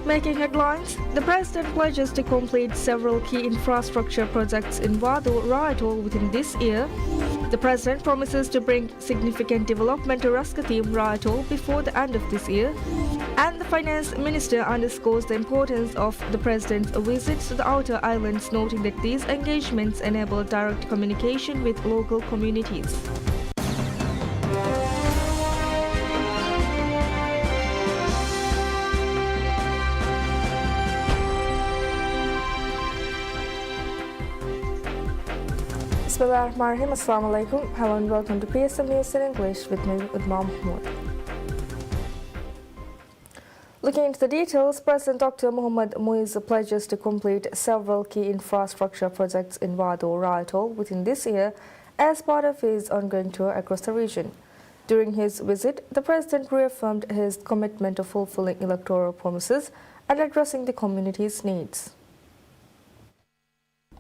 Making headlines, the President pledges to complete several key infrastructure projects in Vado Ra Atoll within this year. The President promises to bring significant development to Raskatim Ra Atoll before the end of this year. And the Finance Minister underscores the importance of the President's visits to the outer islands, noting that these engagements enable direct communication with local communities. Bismillahirrahmanirrahim. Assalamu alaikum. Hello and welcome to PSM News in English with me, Udma Mahmood. Looking into the details, President Dr. Mohammad Muiz pledges to complete several key infrastructure projects in Vado Ra Atoll within this year as part of his ongoing tour across the region. During his visit, the President reaffirmed his commitment to fulfilling electoral promises and addressing the community's needs.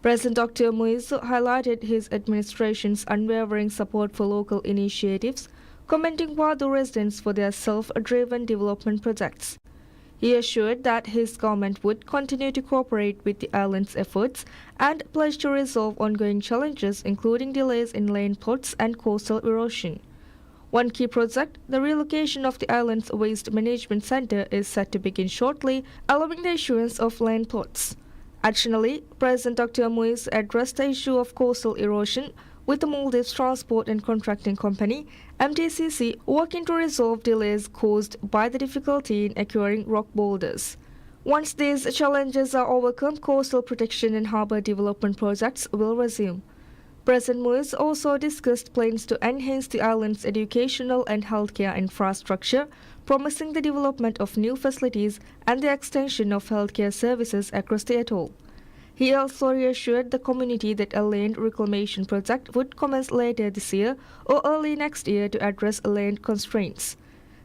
President Dr. Muiz highlighted his administration's unwavering support for local initiatives, commending Vado residents for their self-driven development projects. He assured that his government would continue to cooperate with the island's efforts and pledged to resolve ongoing challenges, including delays in land plots and coastal erosion. One key project, the relocation of the island's waste management center, is set to begin shortly, allowing the issuance of land plots. Additionally, President Dr. Muiz addressed the issue of coastal erosion with the Maldives Transport and Contracting Company, MTCC, working to resolve delays caused by the difficulty in acquiring rock boulders. Once these challenges are overcome, coastal protection and harbour development projects will resume. President Muiz also discussed plans to enhance the island's educational and healthcare infrastructure, promising the development of new facilities and the extension of healthcare services across the atoll. He also reassured the community that a land reclamation project would commence later this year or early next year to address land constraints.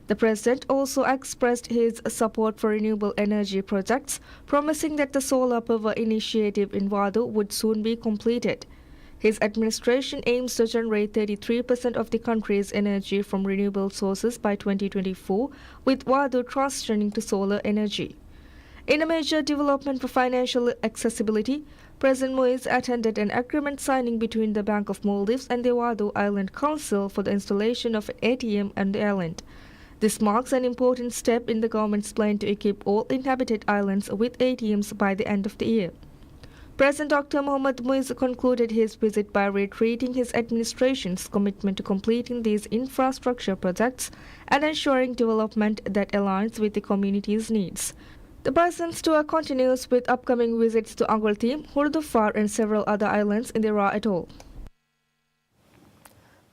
The President also expressed his support for renewable energy projects, promising that the solar power initiative in Vado would soon be completed. His administration aims to generate 33% of the country's energy from renewable sources by 2024, with Vado transitioning to solar energy. In a major development for financial accessibility, President Muiz attended an agreement signing between the Bank of Maldives and the Vado Island Council for the installation of an ATM on the island. This marks an important step in the government's plan to equip all inhabited islands with ATMs by the end of the year. President Dr. Mohammad Muiz concluded his visit by reiterating his administration's commitment to completing these infrastructure projects and ensuring development that aligns with the community's needs. The President's tour continues with upcoming visits to Angultim, Hurdufar and several other islands in the Ra Atoll.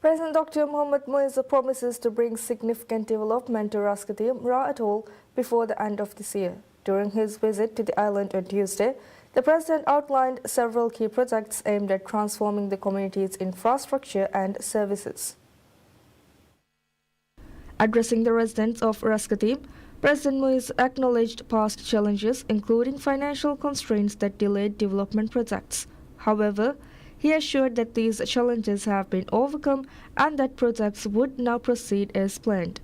President Dr. Mohammad Muiz promises to bring significant development to Raskatim Ra Atoll before the end of this year. During his visit to the island on Tuesday, the President outlined several key projects aimed at transforming the community's infrastructure and services. Addressing the residents of Raskatim, President Muiz acknowledged past challenges, including financial constraints that delayed development projects. However, he assured that these challenges have been overcome and that projects would now proceed as planned.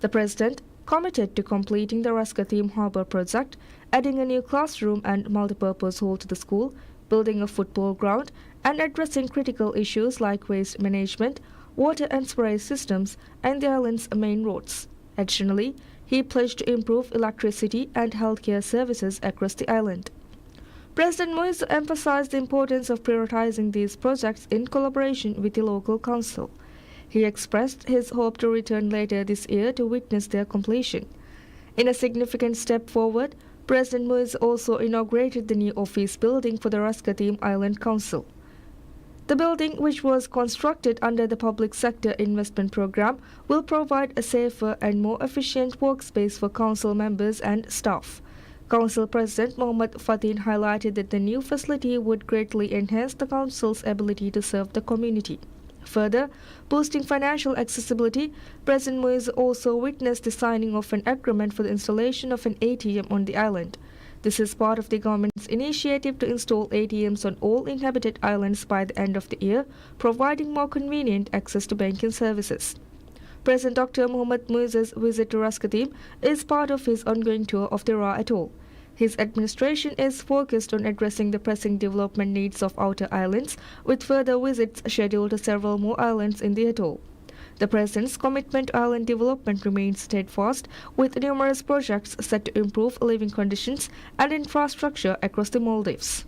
The President committed to completing the Raskatim Harbour project, adding a new classroom and multipurpose hall to the school, building a football ground, and addressing critical issues like waste management, water and sewerage systems, and the island's main roads. Additionally, he pledged to improve electricity and healthcare services across the island. President Muiz emphasized the importance of prioritizing these projects in collaboration with the local council. He expressed his hope to return later this year to witness their completion. In a significant step forward, President Muiz also inaugurated the new office building for the Raskatim Island Council. The building, which was constructed under the Public Sector Investment Program, will provide a safer and more efficient workspace for council members and staff. Council President Mohammad Fatin highlighted that the new facility would greatly enhance the council's ability to serve the community. Further, boosting financial accessibility, President Muiz also witnessed the signing of an agreement for the installation of an ATM on the island. This is part of the government's initiative to install ATMs on all inhabited islands by the end of the year, providing more convenient access to banking services. President Dr. Mohammad Muiz's visit to Raskatim is part of his ongoing tour of the Ra Atoll. His administration is focused on addressing the pressing development needs of outer islands, with further visits scheduled to several more islands in the atoll. The President's commitment to island development remains steadfast, with numerous projects set to improve living conditions and infrastructure across the Maldives.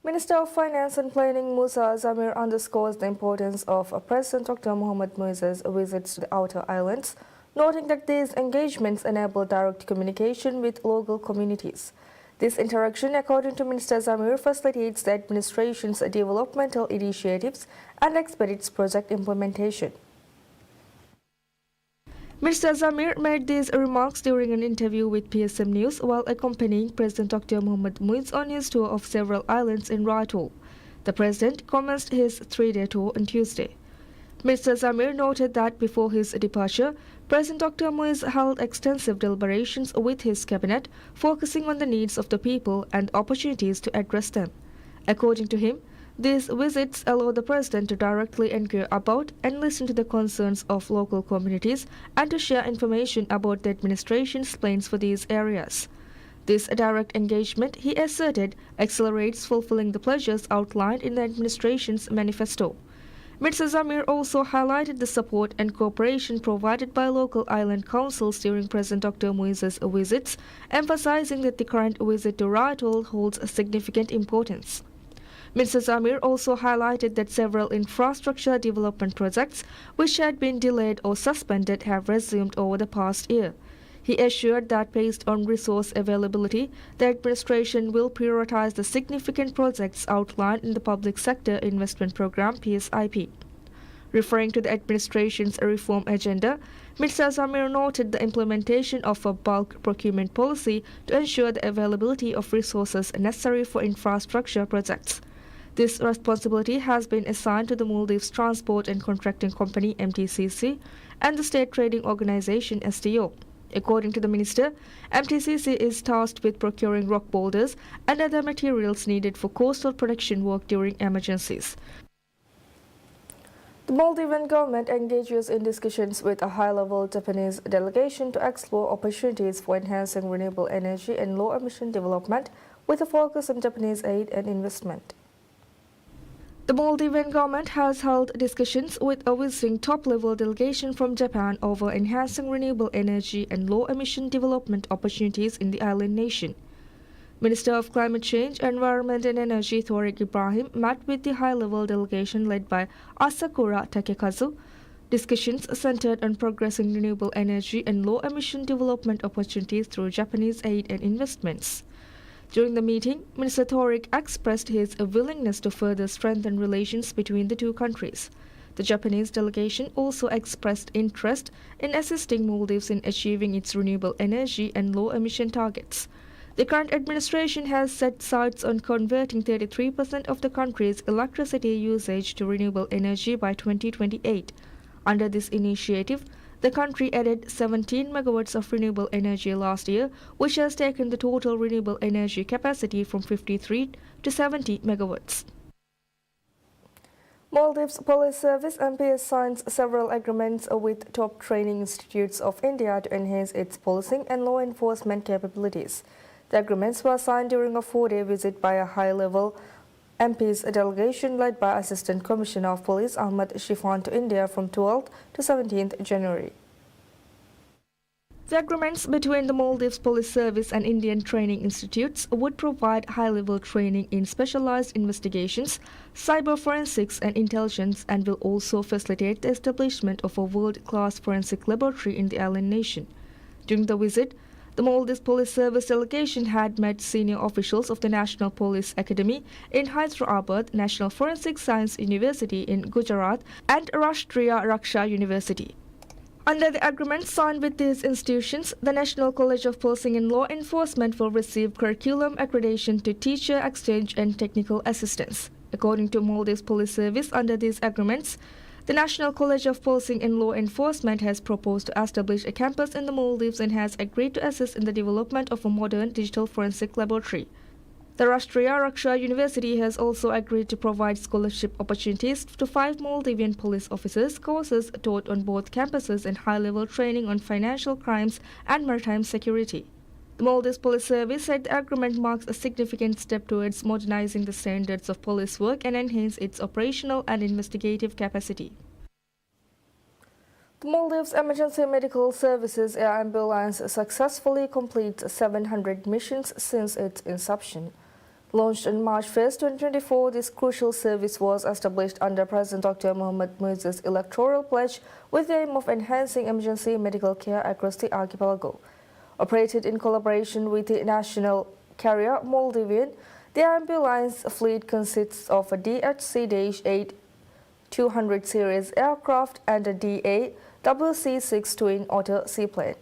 Minister of Finance and Planning Musa Zamir underscores the importance of President Dr. Mohamed Muiz's visits to the outer islands, noting that these engagements enable direct communication with local communities. This interaction, according to Minister Zamir, facilitates the administration's developmental initiatives and expedites project implementation. Mr. Zamir made these remarks during an interview with PSM News while accompanying President Dr. Mohamed Muiz on his tour of several islands in Ratul. The President commenced his three-day tour on Tuesday. Mr. Zamir noted that before his departure, President Dr. Muiz held extensive deliberations with his cabinet, focusing on the needs of the people and opportunities to address them. According to him, these visits allow the President to directly inquire about and listen to the concerns of local communities and to share information about the administration's plans for these areas. This direct engagement, he asserted, accelerates fulfilling the pledges outlined in the administration's manifesto. Mr. Zamir also highlighted the support and cooperation provided by local island councils during President Dr. Muiz's visits, emphasizing that the current visit to Ratul holds significant importance. Mr. Zamir also highlighted that several infrastructure development projects which had been delayed or suspended have resumed over the past year. He assured that based on resource availability, the administration will prioritize the significant projects outlined in the Public Sector Investment Program (PSIP). Referring to the administration's reform agenda, Mr. Zamir noted the implementation of a bulk procurement policy to ensure the availability of resources necessary for infrastructure projects. This responsibility has been assigned to the Maldives Transport and Contracting Company (MTCC) and the State Trading Organization (STO). According to the minister, MTCC is tasked with procuring rock boulders and other materials needed for coastal protection work during emergencies. The Maldivian government engages in discussions with a high-level Japanese delegation to explore opportunities for enhancing renewable energy and low-emission development with a focus on Japanese aid and investment. The Maldivian government has held discussions with a visiting top-level delegation from Japan over enhancing renewable energy and low-emission development opportunities in the island nation. Minister of Climate Change, Environment and Energy Thorik Ibrahim met with the high-level delegation led by Asakura Takekazu. Discussions centered on progressing renewable energy and low-emission development opportunities through Japanese aid and investments. During the meeting, Minister Thorik expressed his willingness to further strengthen relations between the two countries. The Japanese delegation also expressed interest in assisting Maldives in achieving its renewable energy and low-emission targets. The current administration has set sights on converting 33% of the country's electricity usage to renewable energy by 2028. Under this initiative, the country added 17 megawatts of renewable energy last year, which has taken the total renewable energy capacity from 53 to 70 megawatts. Maldives Police Service MPS signs several agreements with top training institutes of India to enhance its policing and law enforcement capabilities. The agreements were signed during a 4-day visit by a high-level MP's delegation led by Assistant Commissioner of Police Ahmad Shifan to India from 12th to 17th January. The agreements between the Maldives Police Service and Indian training institutes would provide high-level training in specialized investigations, cyber forensics and intelligence, and will also facilitate the establishment of a world-class forensic laboratory in the island nation. During the visit, the Maldives Police Service delegation had met senior officials of the National Police Academy in Hyderabad, National Forensic Science University in Gujarat, and Rashtriya Raksha University. Under the agreement signed with these institutions, the National College of Policing and Law Enforcement will receive curriculum accreditation to teacher exchange and technical assistance. According to Maldives Police Service, under these agreements, the National College of Policing and Law Enforcement has proposed to establish a campus in the Maldives and has agreed to assist in the development of a modern digital forensic laboratory. The Rashtriya Raksha University has also agreed to provide scholarship opportunities to 5 Maldivian police officers, courses taught on both campuses, and high-level training on financial crimes and maritime security. The Maldives Police Service said the agreement marks a significant step towards modernizing the standards of police work and enhance its operational and investigative capacity. The Maldives Emergency Medical Services Air Ambulance successfully completes 700 missions since its inception. Launched on March 1, 2024, this crucial service was established under President Dr. Mohamed Muizzi's electoral pledge with the aim of enhancing emergency medical care across the archipelago. Operated in collaboration with the national carrier Maldivian, the ambulance fleet consists of a DHC-8-200 series aircraft and a DA-WC-6 twin-otter seaplane.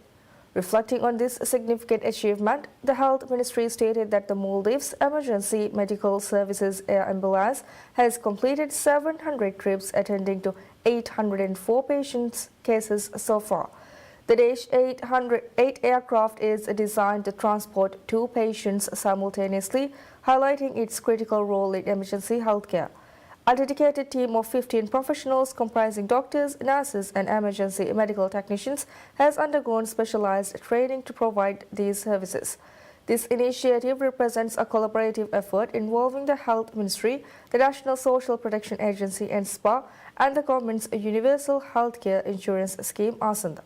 Reflecting on this significant achievement, the Health Ministry stated that the Maldives Emergency Medical Services Air Ambulance has completed 700 trips attending to 804 patients' cases so far. The Dash-8 aircraft is designed to transport 2 patients simultaneously, highlighting its critical role in emergency healthcare. A dedicated team of 15 professionals comprising doctors, nurses, and emergency medical technicians has undergone specialized training to provide these services. This initiative represents a collaborative effort involving the Health Ministry, the National Social Protection Agency and SPA, and the government's Universal Healthcare Insurance Scheme ASANDA.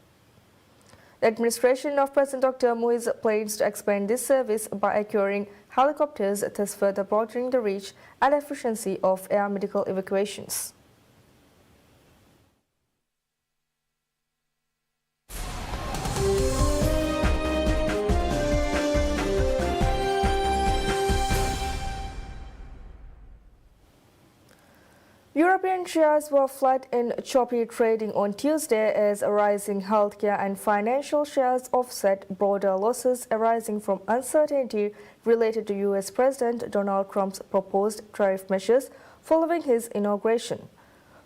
The administration of President Dr. Muizz plans to expand this service by acquiring helicopters, thus further broadening the reach and efficiency of air medical evacuations. European shares were flat in choppy trading on Tuesday as rising healthcare and financial shares offset broader losses arising from uncertainty related to U.S. President Donald Trump's proposed tariff measures following his inauguration.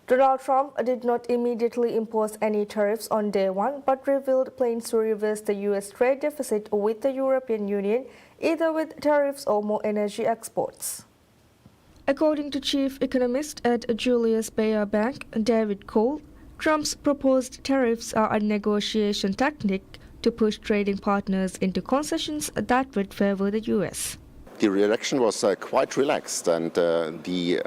Donald Trump did not immediately impose any tariffs on day one, but revealed plans to reverse the U.S. trade deficit with the European Union, either with tariffs or more energy exports. According to chief economist at Julius Baer Bank, David Cole, Trump's proposed tariffs are a negotiation tactic to push trading partners into concessions that would favor the U.S. The reaction was quite relaxed, and the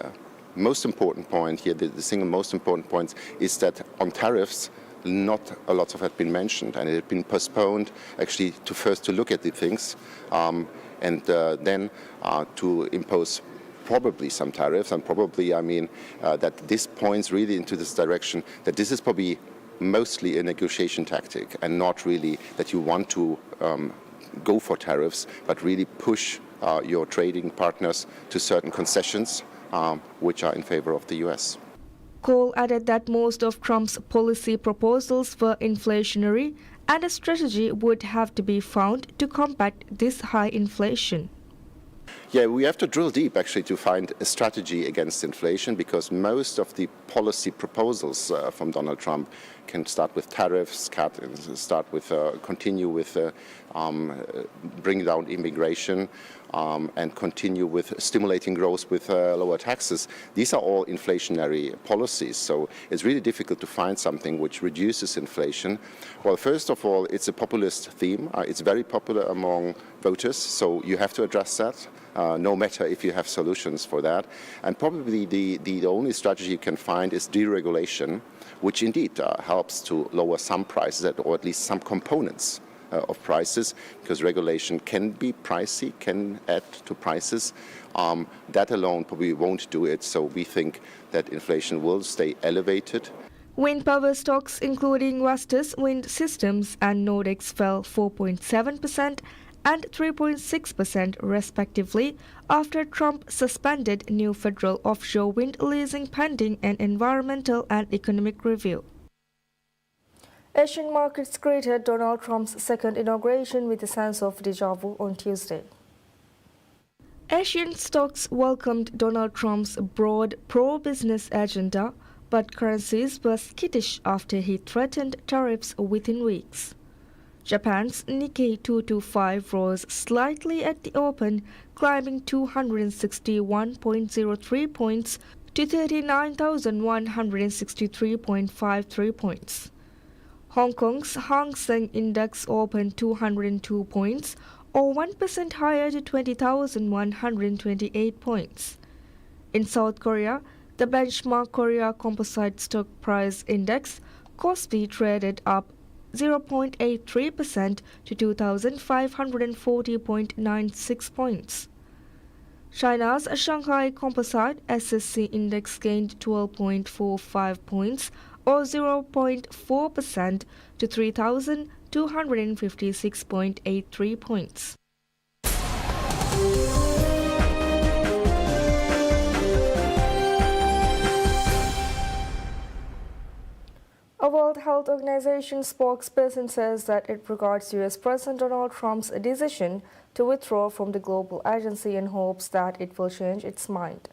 most important point here, the single most important point, is that on tariffs, not a lot of had been mentioned, and it had been postponed actually to look at the things and then to impose probably some tariffs, and probably I mean that this points really into this direction that this is probably mostly a negotiation tactic and not really that you want to go for tariffs, but really push your trading partners to certain concessions which are in favor of the US. Cole added that most of Trump's policy proposals were inflationary and a strategy would have to be found to combat this high inflation. Yeah, we have to drill deep actually to find a strategy against inflation, because most of the policy proposals from Donald Trump can start with tariffs, continue with bring down immigration, and continue with stimulating growth with lower taxes. These are all inflationary policies, so it's really difficult to find something which reduces inflation. Well, first of all, it's a populist theme. It's very popular among voters, so you have to address that, no matter if you have solutions for that. And probably the only strategy you can find is deregulation, which indeed helps to lower some prices, or at least some components of prices, because regulation can be pricey, can add to prices. That alone probably won't do it, so we think that inflation will stay elevated. Wind power stocks, including Vestas Wind Systems and Nordex, fell 4.7% and 3.6% respectively after Trump suspended new federal offshore wind leasing pending an environmental and economic review. Asian markets greeted Donald Trump's second inauguration with a sense of déjà vu on Tuesday. Asian stocks welcomed Donald Trump's broad pro-business agenda, but currencies were skittish after he threatened tariffs within weeks. Japan's Nikkei 225 rose slightly at the open, climbing 261.03 points to 39,163.53 points. Hong Kong's Hang Seng Index opened 202 points, or 1% higher to 20,128 points. In South Korea, the benchmark Korea Composite Stock Price Index KOSPI traded up 0.83% to 2,540.96 points. China's Shanghai Composite SSC Index gained 12.45 points or 0.4% to 3,256.83 points. A World Health Organization spokesperson says that it regards U.S. President Donald Trump's decision to withdraw from the global agency and hopes that it will change its mind.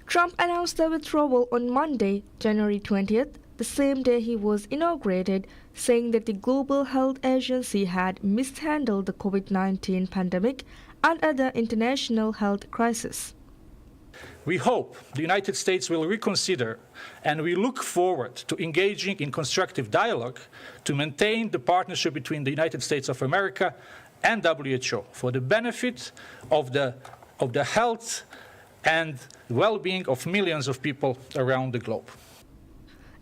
Trump announced the withdrawal on Monday, January 20th, the same day he was inaugurated, saying that the Global Health Agency had mishandled the COVID-19 pandemic and other international health crises. We hope the United States will reconsider, and we look forward to engaging in constructive dialogue to maintain the partnership between the United States of America and WHO for the benefit of the health and well-being of millions of people around the globe.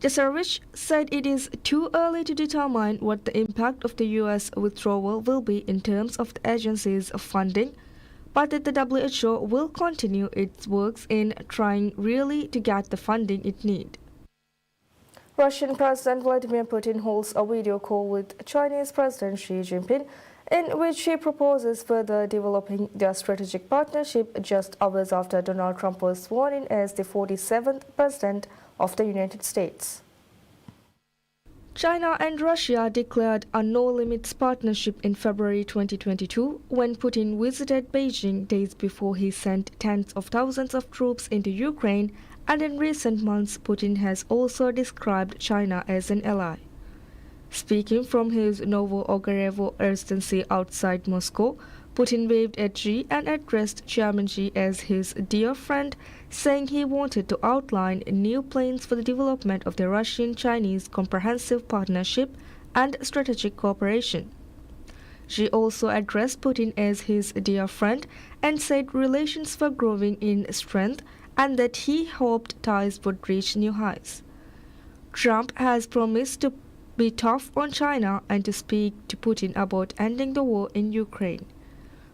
Jesarevich said it is too early to determine what the impact of the U.S. withdrawal will be in terms of the agency's funding, but that the WHO will continue its works in trying really to get the funding it needs. Russian President Vladimir Putin holds a video call with Chinese President Xi Jinping, in which he proposes further developing their strategic partnership just hours after Donald Trump was sworn in as the 47th President of the United States. China and Russia declared a no-limits partnership in February 2022 when Putin visited Beijing days before he sent tens of thousands of troops into Ukraine, and in recent months Putin has also described China as an ally. Speaking from his Novo-Ogarevo residency outside Moscow, Putin waved at Xi and addressed Chairman Xi as his dear friend, saying he wanted to outline new plans for the development of the Russian-Chinese comprehensive partnership and strategic cooperation. Xi also addressed Putin as his dear friend and said relations were growing in strength and that he hoped ties would reach new heights. Trump has promised to be tough on China and to speak to Putin about ending the war in Ukraine.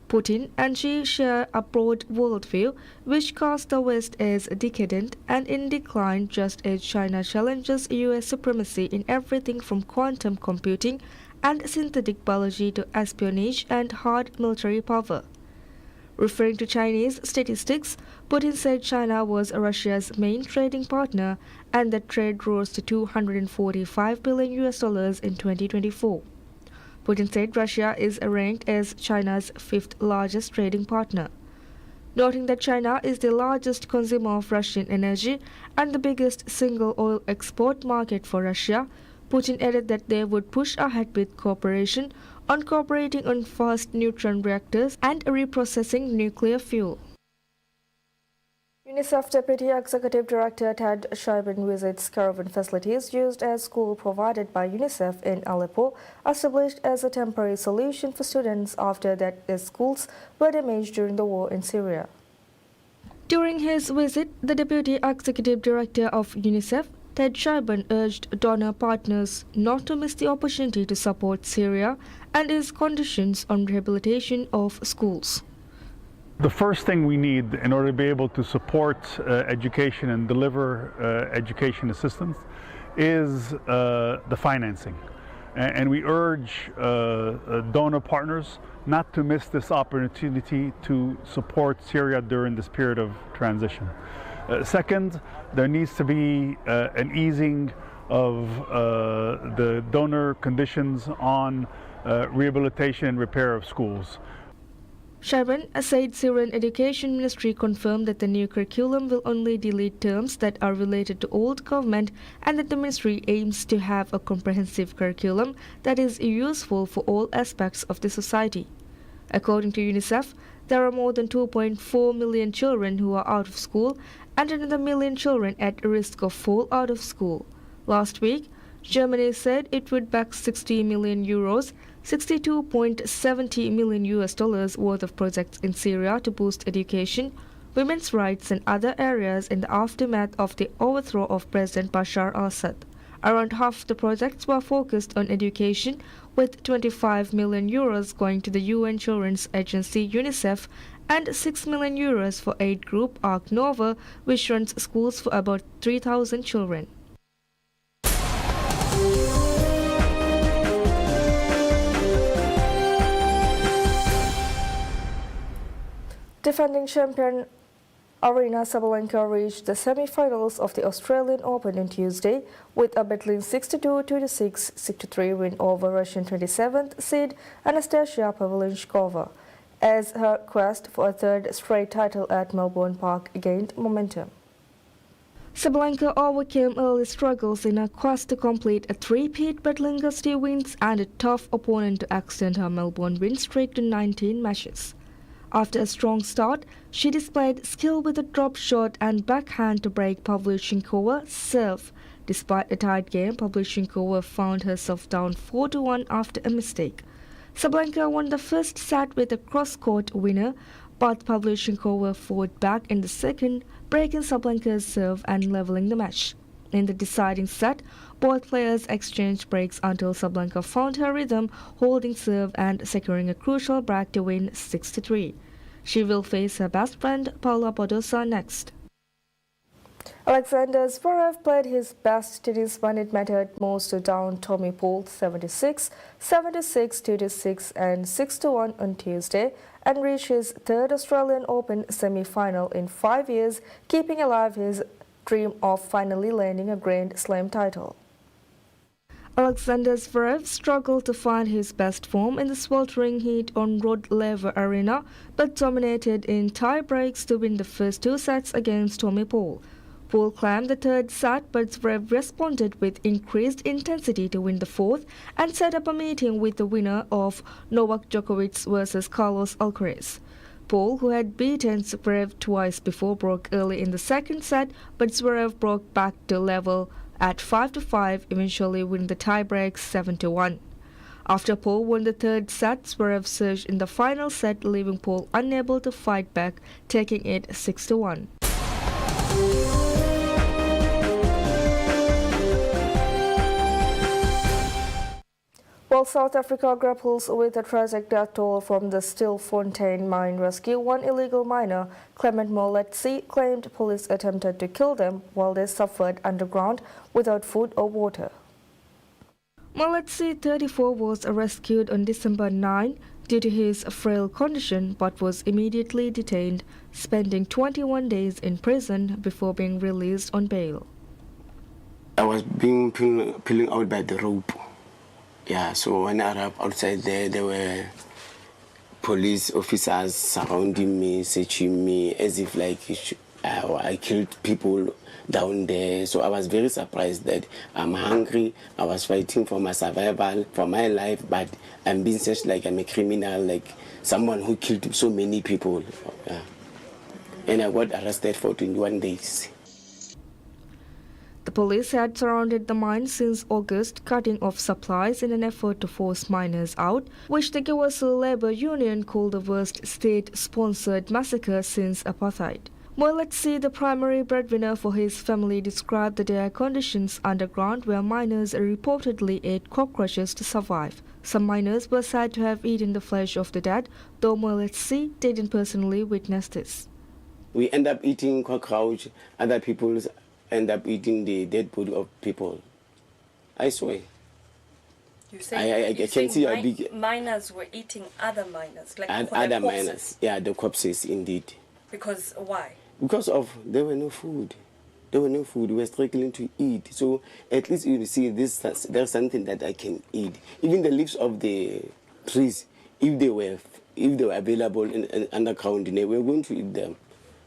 Putin and Xi share a broad worldview which casts the West as decadent and in decline, just as China challenges U.S. supremacy in everything from quantum computing and synthetic biology to espionage and hard military power. Referring to Chinese statistics, Putin said China was Russia's main trading partner and that trade rose to $245 billion in 2024. Putin said Russia is ranked as China's fifth largest trading partner. Noting that China is the largest consumer of Russian energy and the biggest single oil export market for Russia, Putin added that they would push ahead with cooperation on cooperating on fast neutron reactors and reprocessing nuclear fuel. UNICEF Deputy Executive Director Ted Schreiben visits caravan facilities used as school provided by UNICEF in Aleppo, established as a temporary solution for students after that the schools were damaged during the war in Syria. During his visit, the Deputy Executive Director of UNICEF, Ted Schreiben, urged donor partners not to miss the opportunity to support Syria and its conditions on rehabilitation of schools. The first thing we need in order to be able to support education and deliver education assistance is the financing. And we urge donor partners not to miss this opportunity to support Syria during this period of transition. Second, there needs to be an easing of the donor conditions on rehabilitation and repair of schools. Schreiben said Syrian Education Ministry confirmed that the new curriculum will only delete terms that are related to old government and that the ministry aims to have a comprehensive curriculum that is useful for all aspects of the society. According to UNICEF, there are more than 2.4 million children who are out of school and another million children at risk of fall out of school. Last week, Germany said it would back 60 million euros, $62.70 million worth of projects in Syria to boost education, women's rights and other areas in the aftermath of the overthrow of President Bashar al-Assad. Around half the projects were focused on education, with 25 million euros going to the UN Children's Agency UNICEF and 6 million euros for aid group Arc Nova, which runs schools for about 3,000 children. Defending champion Aryna Sabalenka reached the semi-finals of the Australian Open on Tuesday with a battling 62-26, 6-3 win over Russian 27th seed Anastasia Pavlyuchenkova, as her quest for a third straight title at Melbourne Park gained momentum. Sabalenka overcame early struggles in her quest to complete a three-peat, battling gusty wins and a tough opponent to extend her Melbourne win streak to 19 matches. After a strong start, she displayed skill with a drop shot and backhand to break Pavlyuchenkova's serve. Despite a tight game, Pavlyuchenkova found herself down 4-1 after a mistake. Sabalenka won the first set with a cross-court winner, but Pavlyuchenkova fought back in the second, breaking Sabalenka's serve and leveling the match. In the deciding set, both players exchanged breaks until Sabalenka found her rhythm, holding serve and securing a crucial break to win 6-3. She will face her best friend Paula Badosa next. Alexander Zverev played his best tennis when it mattered most to down Tommy Paul 76, 7-6, 2-6 and 6-1 on Tuesday and reached his third Australian Open semi-final in 5 years, keeping alive his dream of finally landing a Grand Slam title. Alexander Zverev struggled to find his best form in the sweltering heat on Rod Laver Arena, but dominated in tie breaks to win the first two sets against Tommy Paul. Paul claimed the third set, but Zverev responded with increased intensity to win the fourth and set up a meeting with the winner of Novak Djokovic versus Carlos Alcaraz. Paul, who had beaten Zverev twice before, broke early in the second set, but Zverev broke back to level at 5-5, eventually winning the tiebreak 7-1. After Paul won the third set, Zverev surged in the final set, leaving Paul unable to fight back, taking it 6-1. While South Africa grapples with a tragic death toll from the Stilfontein mine rescue, one illegal miner, Clement Moletsi, claimed police attempted to kill them while they suffered underground without food or water. Moletsi, 34, was rescued on December 9 due to his frail condition, but was immediately detained, spending 21 days in prison before being released on bail. I was being peeling out by the rope. Yeah, so when I arrived outside there were police officers surrounding me, searching me, as if like I killed people down there. So I was very surprised that I'm hungry, I was fighting for my survival, for my life, but I'm being searched like I'm a criminal, like someone who killed so many people. Yeah. And I got arrested for 21 days. The police had surrounded the mine since August, cutting off supplies in an effort to force miners out, which the Gewasel Labour Union called the worst state-sponsored massacre since apartheid. Moletsi, the primary breadwinner for his family, described the dire conditions underground where miners reportedly ate cockroaches to survive. Some miners were said to have eaten the flesh of the dead, though Moletsi didn't personally witness this. We end up eating cockroach, other people end up eating the dead body of people. I swear. You say, I can see a big miners were eating other miners, like other miners. Yeah, the corpses indeed. Because why? Because of there were no food. There were no food. We were struggling to eat. So at least you see this. There's something that I can eat. Even the leaves of the trees, if they were available in underground, we were going to eat them.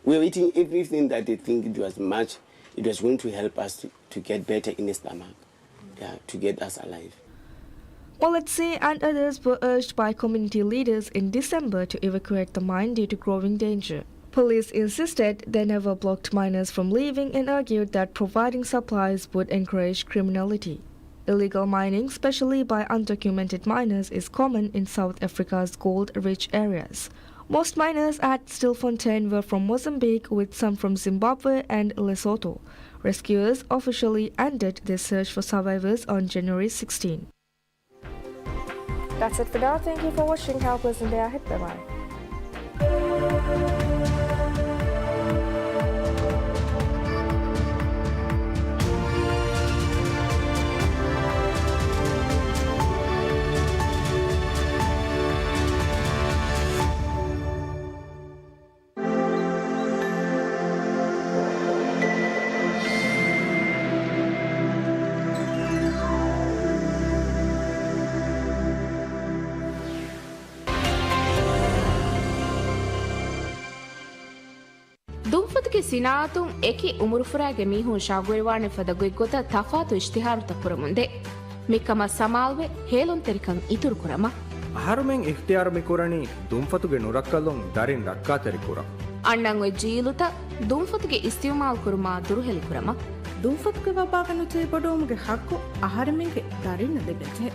We were eating everything that they think it was much. It was going to help us to get better in the stomach, yeah, to get us alive. Moletsi and others were urged by community leaders in December to evacuate the mine due to growing danger. Police insisted they never blocked miners from leaving and argued that providing supplies would encourage criminality. Illegal mining, especially by undocumented miners, is common in South Africa's gold-rich areas. Most miners at Stilfontein were from Mozambique, with some from Zimbabwe and Lesotho. Rescuers officially ended their search for survivors on January 16. That's it for now. Thank you for watching. Have a pleasant day ahead. Bye-bye. ದುಂಫತ್ಗೆ ಸಿನಾತುಂ ಎಕಿ ಉಮುರುಫುರಾಗೆ ಮೀಹುಂ ಶಾಗುವೆವಾಣೆ ಫದಗುಯ್ ಗೊತ ತಫಾತು ಇಷ್ತಿಹಾರು ತಪ್ಪುರ ಮುಂದೆ ಮಿಕ್ಕಮ ಸಮಾಲ್ವೆ ಹೇಲೊನ್ ತೆರಿಕಂ ಇತುರು ಕುರಮ ಅಹರುಮೆಂ ಇಖ್ತಿಯಾರ ಮಿಕುರಣಿ ದುಂಫತುಗೆ ನುರಕ್ಕಲೊಂ ದರಿನ್ ರಕ್ಕಾ ತೆರಿಕುರ ಅಣ್ಣಂ ಒಯ್ ಜೀಲುತ ದುಂಫತ್ಗೆ ಇಸ್ತಿಮಾಲ್ ಕುರುಮಾ ದುರುಹೆಲಿ ಕುರಮ ದುಂಫತ್ಗೆ ವಬಾಗನು ಚೇ ಬಡೋಮ್ಗೆ ಹಕ್ಕು ಅಹರುಮೆಂಗೆ ದರಿನ್ ದೆಬೆಜೆ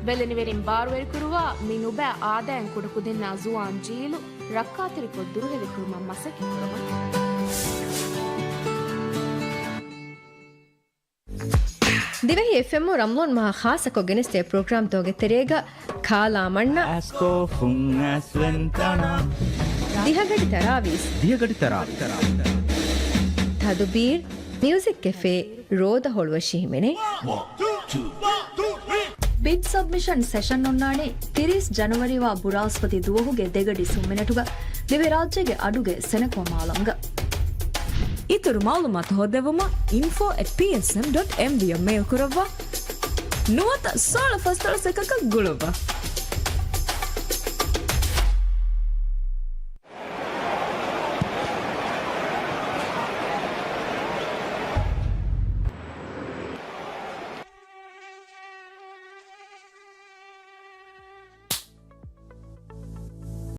ಬೆಲೆನಿವೆರಿನ್ ಬಾರ್ವೆರಿ Kuruva ಮಿನುಬೆ ಆದಾಯಂ ಕುಡಕುದಿನ್ನ Juan ಜೀಲು ರಕ್ಕಾ ತೆರಿಕೊ ದುರುಹೆಲಿ ಕುರುಮ ಮಸಕಿ ಕುರಮ ದಿವಹಿ FM ರಮ್ಲೋನ್ ಮಹಾ ಖಾಸಕೊ ಗೆನೆಸ್ತೆ program ತೋಗೆ ತೆರೇಗ ಖಾಲಾ ಮಣ್ಣ ASCO ಫುಂಗಾಸ್ವೆಂತನ ದಿಹಗಡಿ ತರಾವೀಸ್ ತದುಬೀರ್ music cafe ರೋದ ಹೊಳುವ ಶಿಹಿಮೆನೆ ಬಿಡ್ submission session ಉನ್ನಾಣೆ 30 ಜನವರಿವಾ ಬುರಾಸ್ಪತಿ ದುವಹುಗೆ ದೆಗಡಿ ಸುಮ್ಮೆನಟುಗ ದಿವೆ ರಾಜ್ಯಗೆ ಅಡುಗೆ ಸೆನಕುವ ಮಾಲಂಗ ಇತುರು ಮಾಲೂಮಾತ್ ಹೊದೆವಮ info@psm.mv ಮೇಲ್ ಕುರವ್ವ ನುವತ ಸೋಳ ಫಸ್ತಳ ಸೆಕಕ ಗುಳುವ